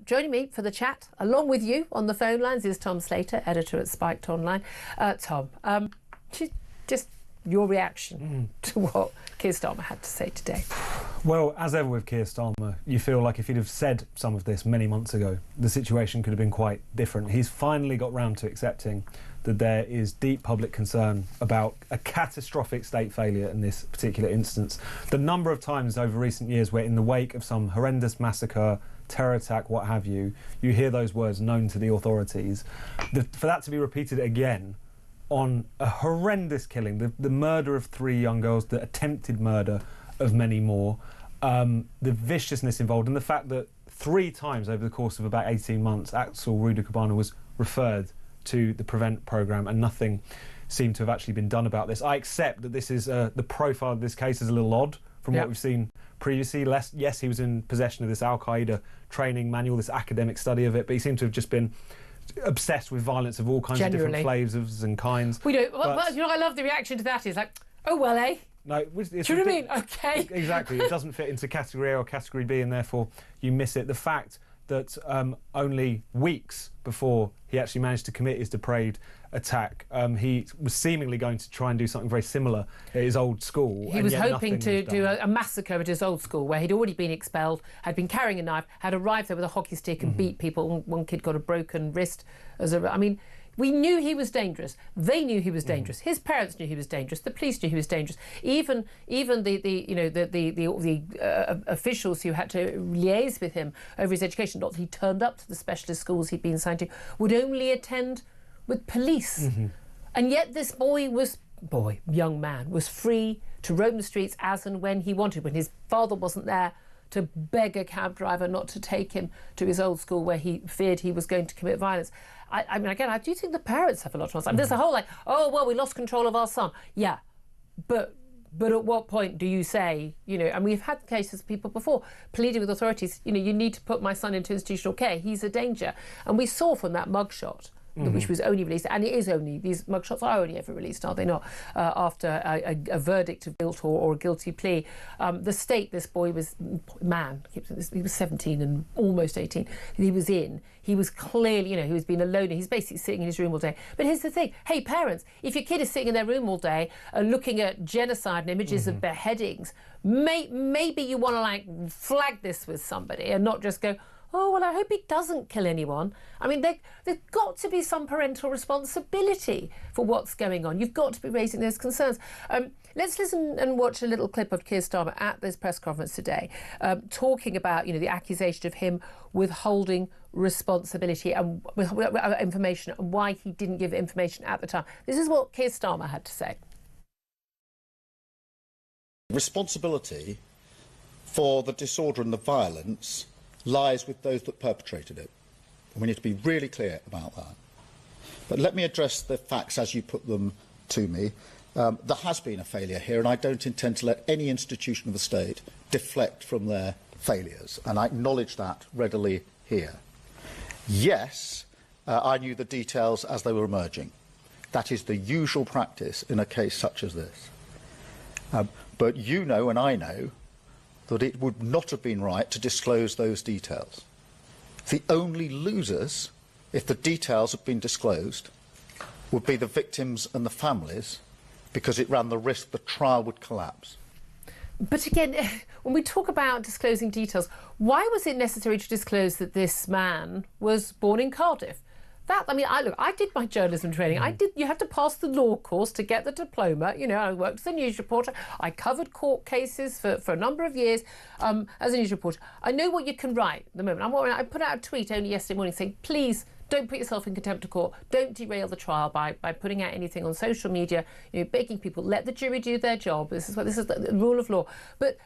Joining me for the chat, along with you on the phone lines, is Tom Slater, editor at Spiked Online. Tom, just your reaction to what Keir Starmer had to say today. Well, as ever with Keir Starmer, you feel like if he'd have said some of this many months ago, the situation could have been quite different. He's finally got round to accepting that there is deep public concern about a catastrophic state failure in this particular instance. The number of times over recent years where in the wake of some horrendous massacre, terror attack, what have you, you hear those words known to the authorities. For that to be repeated again on a horrendous killing, the murder of 3 young girls, the attempted murder of many more, the viciousness involved, and the fact that 3 times over the course of about 18 months, Axel Rudakabana was referred to the Prevent programme and nothing seemed to have actually been done about this. I accept that this is the profile of this case is a little odd from what we've seen previously. Yes, he was in possession of this Al-Qaeda training manual, this academic study of it, but he seemed to have just been obsessed with violence of all kinds of different flavors and kinds. We don't. Well, you know, I love the reaction to that. Is like, oh well, eh? No, do you know what I mean? Okay. Exactly. It doesn't fit into category A or category B, and therefore you miss it. The fact that only weeks before he actually managed to commit his depraved attack, he was seemingly going to try and do something very similar at his old school. He was hoping to do a massacre at his old school where he'd already been expelled, had been carrying a knife, had arrived there with a hockey stick and beat people. One kid got a broken wrist. I mean, we knew he was dangerous. They knew he was dangerous. His parents knew he was dangerous. The police knew he was dangerous. Even the officials who had to liaise with him over his education, not that he turned up to the specialist schools he'd been assigned to, would only attend with police. And yet this young man was free to roam the streets as and when he wanted, when his father wasn't there to beg a cab driver not to take him to his old school where he feared he was going to commit violence. I mean, again, I do think the parents have a lot to answer. I mean, there's a whole like, oh, well, we lost control of our son. Yeah, but at what point do you say, you know, and we've had cases of people before pleading with authorities, you know, you need to put my son into institutional care. He's a danger. And we saw from that mugshot, which was only released, and it is only, these mugshots are only ever released, are they not, after a verdict of guilt or a guilty plea. The state this boy was, he was 17 and almost 18, he was clearly, you know, he was being a loner, he's basically sitting in his room all day. But here's the thing, hey parents, if your kid is sitting in their room all day looking at genocide and images of beheadings, maybe you want to like flag this with somebody and not just go, oh, well, I hope he doesn't kill anyone. I mean, there's got to be some parental responsibility for what's going on. You've got to be raising those concerns. Let's listen and watch a little clip of Keir Starmer at this press conference today, talking about, you know, the accusation of him withholding responsibility and with information and why he didn't give information at the time. This is what Keir Starmer had to say. Responsibility for the disorder and the violence lies with those that perpetrated it. And we need to be really clear about that. But let me address the facts as you put them to me. There has been a failure here, and I don't intend to let any institution of the state deflect from their failures, and I acknowledge that readily here. Yes, I knew the details as they were emerging. That is the usual practice in a case such as this. But you know, and I know, that it would not have been right to disclose those details. The only losers, if the details had been disclosed, would be the victims and the families, because it ran the risk the trial would collapse. But again, when we talk about disclosing details, why was it necessary to disclose that this man was born in Cardiff? I did my journalism training. You had to pass the law course to get the diploma. You know, I worked as a news reporter. I covered court cases for a number of years as a news reporter. I know what you can write at the moment. I put out a tweet only yesterday morning saying, please don't put yourself in contempt of court. Don't derail the trial by putting out anything on social media, you know, begging people, let the jury do their job. This is the rule of law. But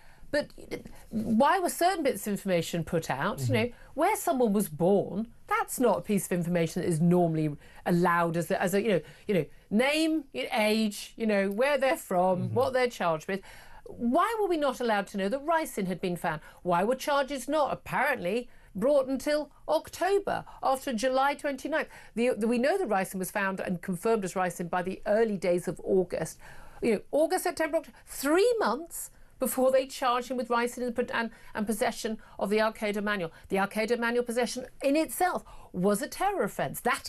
why were certain bits of information put out? You know, where someone was born, that's not a piece of information that is normally allowed as a you know name, age, you know, where they're from, what they're charged with. Why were we not allowed to know that ricin had been found? Why were charges not apparently brought until October, after July 29th? We know the ricin was found and confirmed as ricin by the early days of August. You know, August, September, October, 3 months before they charged him with writing and possession of the Al-Qaeda manual. The Al-Qaeda manual possession in itself was a terror offence. That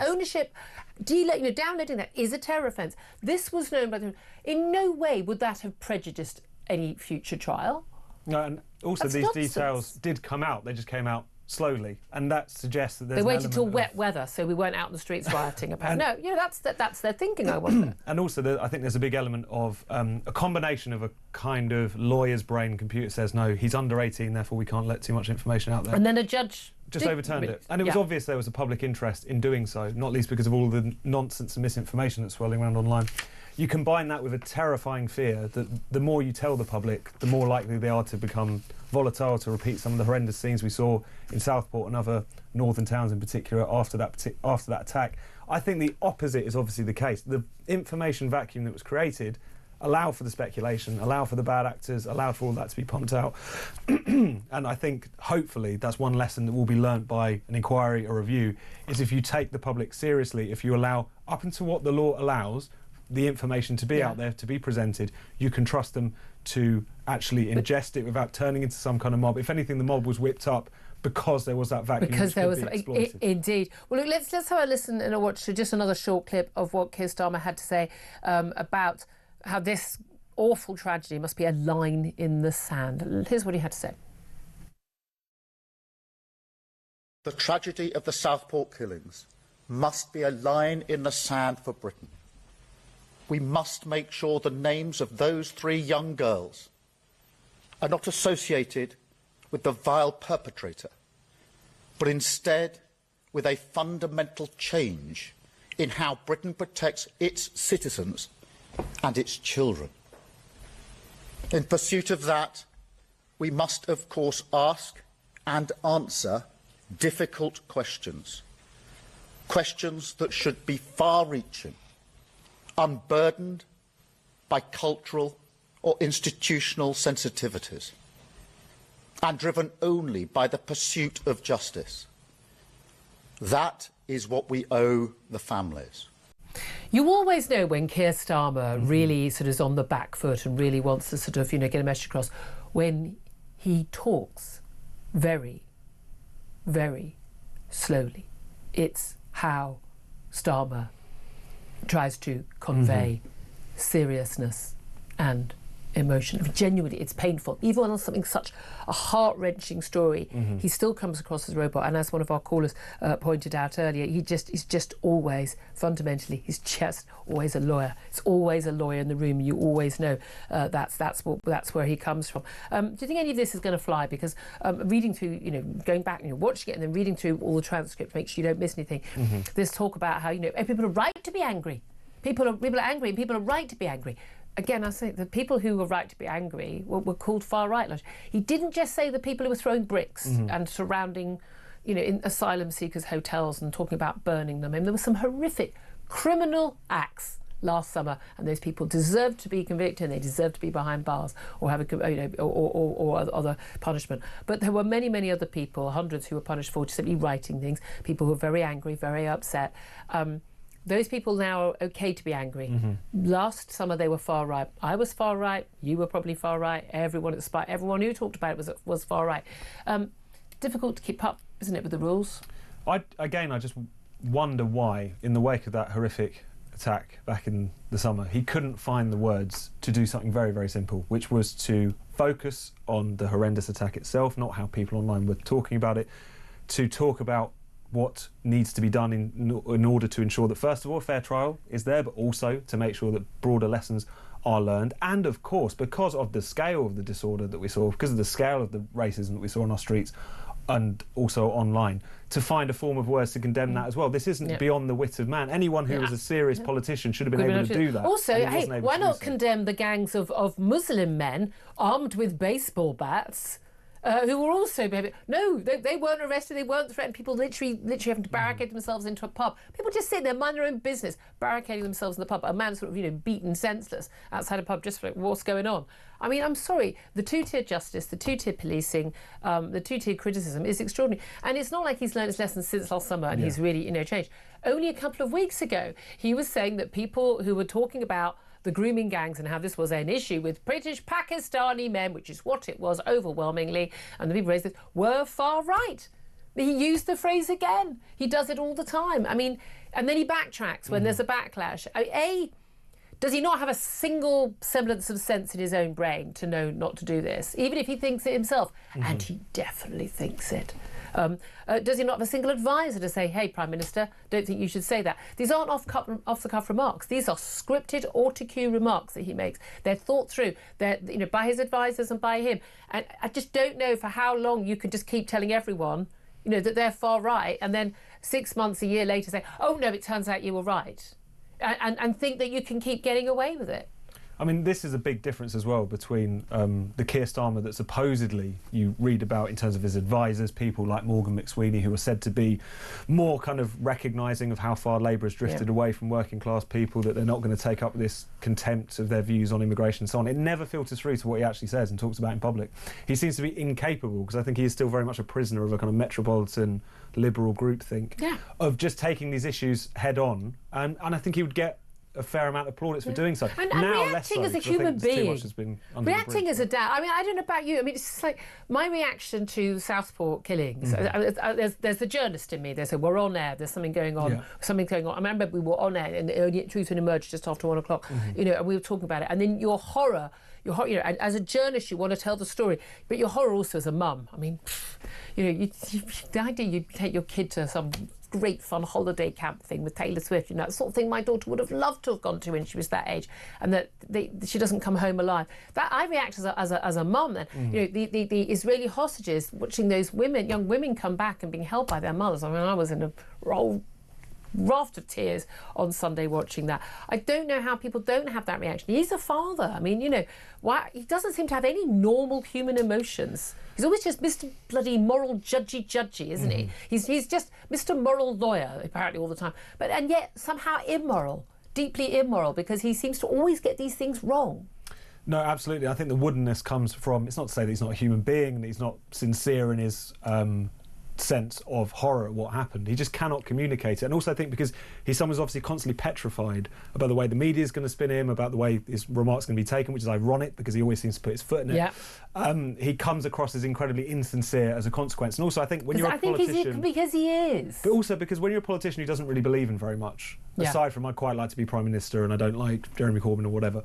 ownership, downloading that is a terror offence. This was known by the... In no way would that have prejudiced any future trial. No, and also these details did come out. They just came out slowly, and that suggests that there's they waited till wet weather, so we weren't out in the streets rioting. That's their thinking. I wonder. And also, I think there's a big element of a combination of a kind of lawyer's brain. Computer says no, he's under 18, therefore we can't let too much information out there. And then a judge just overturned it, and it was obvious there was a public interest in doing so, not least because of all the nonsense and misinformation that's swirling around online. You combine that with a terrifying fear that the more you tell the public, the more likely they are to become volatile, to repeat some of the horrendous scenes we saw in Southport and other northern towns in particular after that attack. I think the opposite is obviously the case. The information vacuum that was created allowed for the speculation, allowed for the bad actors, allowed for all that to be pumped out. And I think, hopefully, that's one lesson that will be learnt by an inquiry or review, is if you take the public seriously, if you allow, up until what the law allows, the information to be out there, to be presented, you can trust them to actually ingest it without turning into some kind of mob. If anything, the mob was whipped up because there was that vacuum. Because there was indeed. Well, look, let's have a listen and a watch to just another short clip of what Keir Starmer had to say about how this awful tragedy must be a line in the sand. Here's what he had to say. The tragedy of the Southport killings must be a line in the sand for Britain. We must make sure the names of those 3 young girls are not associated with the vile perpetrator, but instead with a fundamental change in how Britain protects its citizens and its children. In pursuit of that, we must, of course, ask and answer difficult questions. Questions that should be far-reaching, unburdened by cultural or institutional sensitivities, and driven only by the pursuit of justice. That is what we owe the families. You always know when Keir Starmer really sort of is on the back foot and really wants to sort of, get a message across, when he talks very, very slowly. It's how Starmer tries to convey seriousness and emotion. Genuinely, it's painful. Even on something such a heart-wrenching story, he still comes across as a robot. And as one of our callers pointed out earlier, he's just always, fundamentally, he's just always a lawyer. It's always a lawyer in the room. You always know that's where he comes from. Do you think any of this is going to fly? Because reading through, going back and watching it and then reading through all the transcripts, make sure you don't miss anything. There's talk about how, people are right to be angry. People are angry and people are right to be angry. Again, I say the people who were right to be angry were called far-right. He didn't just say the people who were throwing bricks and surrounding, in asylum seekers' hotels and talking about burning them. I mean, there were some horrific criminal acts last summer, and those people deserved to be convicted and they deserved to be behind bars or have or other punishment. But there were many, many other people, hundreds, who were punished for just simply writing things. People who were very angry, very upset. Those people now are okay to be angry. Last summer they were far right. I was far right. You were probably far right. Everyone who talked about it was far right. Difficult to keep up, isn't it, with the rules? I just wonder why, in the wake of that horrific attack back in the summer, he couldn't find the words to do something very, very simple, which was to focus on the horrendous attack itself, not how people online were talking about it, to talk about what needs to be done in order to ensure that, first of all, a fair trial is there, but also to make sure that broader lessons are learned. And, of course, because of the scale of the disorder that we saw, because of the scale of the racism that we saw on our streets and also online, to find a form of words to condemn that as well. This isn't beyond the wit of man. Anyone who was a serious politician should have been able to do that. Also, hey, why not condemn the gangs of Muslim men armed with baseball bats who were also... No, they weren't arrested, they weren't threatened. People literally having to barricade themselves into a pub. People just sit there, mind their own business, barricading themselves in the pub. A man sort of, beaten senseless outside a pub just for what's going on. I mean, I'm sorry, the two-tier justice, the two-tier policing, the two-tier criticism is extraordinary. And it's not like he's learned his lessons since last summer and he's really, changed. Only a couple of weeks ago, he was saying that people who were talking about the grooming gangs and how this was an issue with British Pakistani men, which is what it was overwhelmingly, and the people raised this, were far right. He used the phrase again. He does it all the time. I mean, and then he backtracks when there's a backlash. Does he not have a single semblance of sense in his own brain to know not to do this, even if he thinks it himself? And he definitely thinks it. Does he not have a single advisor to say, hey, Prime Minister, don't think you should say that? These aren't off-the-cuff remarks. These are scripted autocue remarks that he makes. They're thought through. They're, by his advisors and by him. And I just don't know for how long you can just keep telling everyone, that they're far right, and then 6 months, a year later say, oh, no, it turns out you were right. And think that you can keep getting away with it. I mean, this is a big difference as well between the Keir Starmer that supposedly you read about in terms of his advisors, people like Morgan McSweeney, who are said to be more kind of recognising of how far Labour has drifted away from working class people, that they're not going to take up this contempt of their views on immigration and so on. It never filters through to what he actually says and talks about in public. He seems to be incapable, because I think he is still very much a prisoner of a kind of metropolitan liberal groupthink, of just taking these issues head on. And I think he would get a fair amount of plaudits for doing so. And now reacting as a human being, reacting as a dad. I mean, I don't know about you. I mean, it's just like my reaction to Southport killings. There's the journalist in me. They say we're on air. There's something going on. Something going on. I remember we were on air, and the truth would emerge just after 1 o'clock. And we were talking about it. And then your horror. And as a journalist, you want to tell the story, but your horror also as a mum. I mean, the idea you take your kid to some great fun holiday camp thing with Taylor Swift, that sort of thing my daughter would have loved to have gone to when she was that age, and that she doesn't come home alive. That I react as a mum then. The Israeli hostages, watching those young women come back and being held by their mothers. I mean, I was in a raft of tears on Sunday watching that. I don't know how people don't have that reaction. He's a father. I mean, why he doesn't seem to have any normal human emotions. He's always just Mr. bloody moral judgy, isn't he? He's just Mr. moral lawyer, apparently, all the time. And yet somehow immoral, deeply immoral, because he seems to always get these things wrong. No, absolutely. I think the woodenness comes from, it's not to say that he's not a human being, that he's not sincere in his sense of horror at what happened. He just cannot communicate it. And also I think because he's someone who's obviously constantly petrified about the way the media is going to spin him, about the way his remarks are going to be taken, which is ironic because he always seems to put his foot in it. He comes across as incredibly insincere as a consequence. And also I think when you're a politician... because he is. But also because when you're a politician who doesn't really believe in very much, aside from I'd quite like to be Prime Minister and I don't like Jeremy Corbyn or whatever,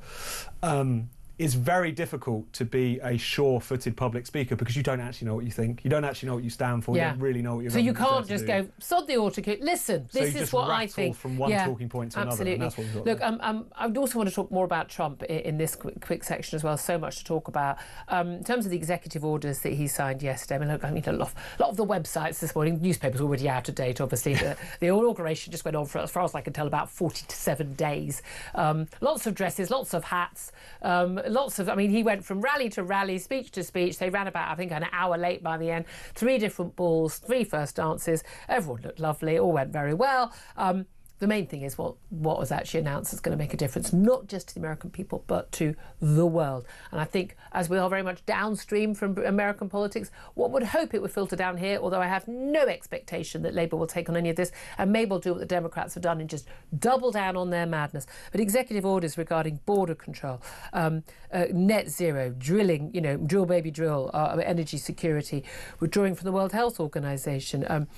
it's very difficult to be a sure-footed public speaker because you don't actually know what you think. You don't actually know what you stand for. You don't really know what you're. So you can't just go, sod the autocue. Listen, this is what I think. From one talking point to another. And that's what we've got. Look, I also want to talk more about Trump in this quick section as well. So much to talk about in terms of the executive orders that he signed yesterday. I mean, a lot of the websites this morning, newspapers already out of date. Obviously, the inauguration just went on for, as far as I can tell, about 47 days. Lots of dresses, lots of hats. He went from rally to rally, speech to speech. They ran about, I think, an hour late by the end. 3 different balls, 3 first dances. Everyone looked lovely. All went very well. The main thing is what was actually announced is going to make a difference, not just to the American people, but to the world. And I think, as we are very much downstream from American politics, one would hope it would filter down here, although I have no expectation that Labour will take on any of this, and maybe will do what the Democrats have done and just double down on their madness. But executive orders regarding border control, net zero, drilling, drill baby drill, energy security, withdrawing from the World Health Organization,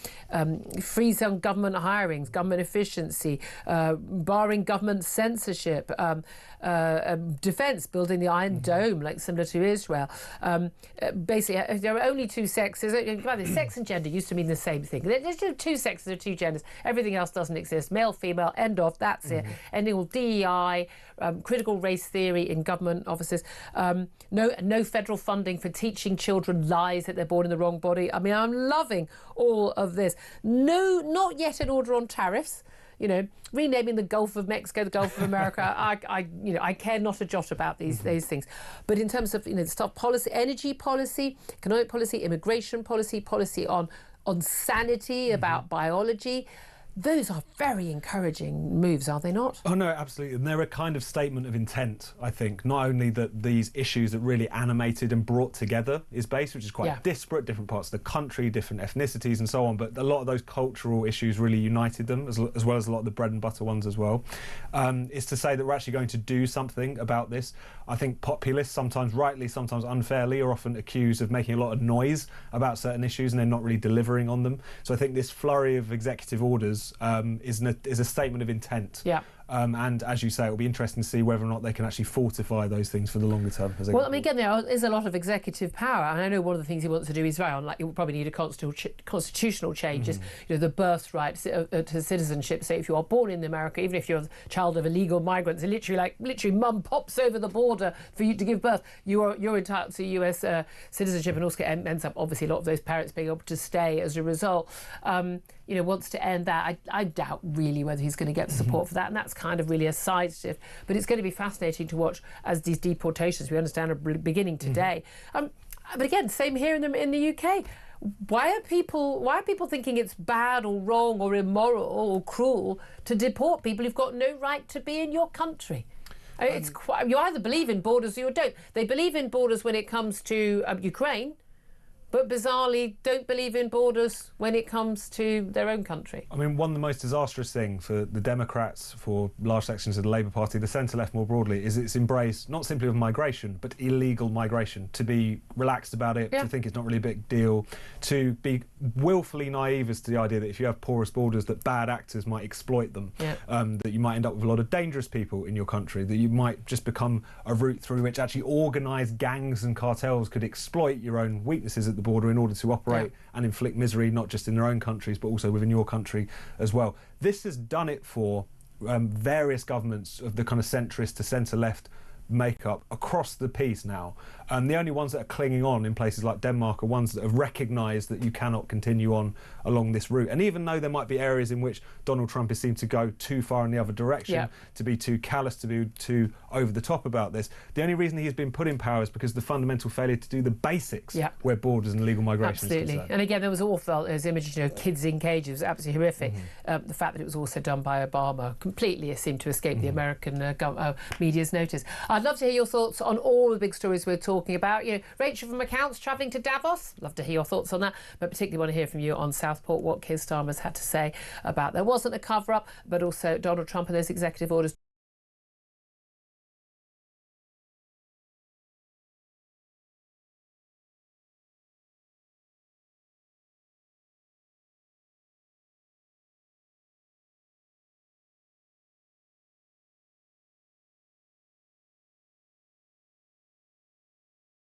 freeze on government hirings, government efficiency, barring government censorship, defence, building the Iron Dome, like similar to Israel. Basically, there are only 2 sexes. Sex and gender used to mean the same thing. There's just 2 sexes or 2 genders. Everything else doesn't exist. Male, female, end of, that's it. Ending all DEI, critical race theory in government offices. No federal funding for teaching children lies that they're born in the wrong body. I mean, I'm loving all of this. No, not yet an order on tariffs. Renaming the Gulf of Mexico the Gulf of America. I care not a jot about these things. But in terms of stuff, policy, energy policy, economic policy, immigration policy, policy on sanity, about biology, those are very encouraging moves, are they not? Oh no, absolutely. And they're a kind of statement of intent, I think. Not only that these issues that really animated and brought together is based, which is quite disparate, different parts of the country, different ethnicities and so on, but a lot of those cultural issues really united them, as well as a lot of the bread and butter ones as well, is to say that we're actually going to do something about this. I think populists, sometimes rightly, sometimes unfairly, are often accused of making a lot of noise about certain issues and then not really delivering on them. So I think this flurry of executive orders is a statement of intent. Yeah. And as you say, it'll be interesting to see whether or not they can actually fortify those things for the longer term. Well, I mean, again, there is a lot of executive power, and I know one of the things he wants to do is very unlikely. We'll probably need a constitutional changes. You know, the birthright to citizenship. Say, if you are born in America, even if you're a child of illegal migrants, and literally, mum pops over the border for you to give birth, you're entitled to U.S. citizenship, and also ends up obviously a lot of those parents being able to stay as a result. You know, wants to end that. I doubt really whether he's going to get the support for that, and that's kind of really a side shift. But it's going to be fascinating to watch as these deportations, we understand, are beginning today. But again, same here in the UK. Why are people thinking it's bad or wrong or immoral or cruel to deport people who've got no right to be in your country? It's quite, you either believe in borders or you don't. They believe in borders when it comes to Ukraine, but bizarrely don't believe in borders when it comes to their own country. I mean, one of the most disastrous things for the Democrats, for large sections of the Labour Party, the centre-left more broadly, is its embrace, not simply of migration, but illegal migration, to be relaxed about it, to think it's not really a big deal, to be willfully naive as to the idea that if you have porous borders, that bad actors might exploit them, that you might end up with a lot of dangerous people in your country, that you might just become a route through which actually organised gangs and cartels could exploit your own weaknesses at the border in order to operate and inflict misery, not just in their own countries, but also within your country as well. This has done it for various governments of the kind of centrist to centre-left makeup across the piece now. The only ones that are clinging on in places like Denmark are ones that have recognised that you cannot continue on along this route. And even though there might be areas in which Donald Trump has seemed to go too far in the other direction, to be too callous, to be too over the top about this, the only reason he's been put in power is because of the fundamental failure to do the basics where borders and legal migration is concerned. And again, there was awful, those images, you know, kids in cages, it was absolutely horrific. The fact that it was also done by Obama completely seemed to escape the American media's notice. I'd love to hear your thoughts on all the big stories we're talking about. You know, Rachel from Accounts travelling to Davos. Love to hear your thoughts on that, but particularly want to hear from you on Southport, what Keir Starmer's had to say about there wasn't a cover-up, but also Donald Trump and those executive orders.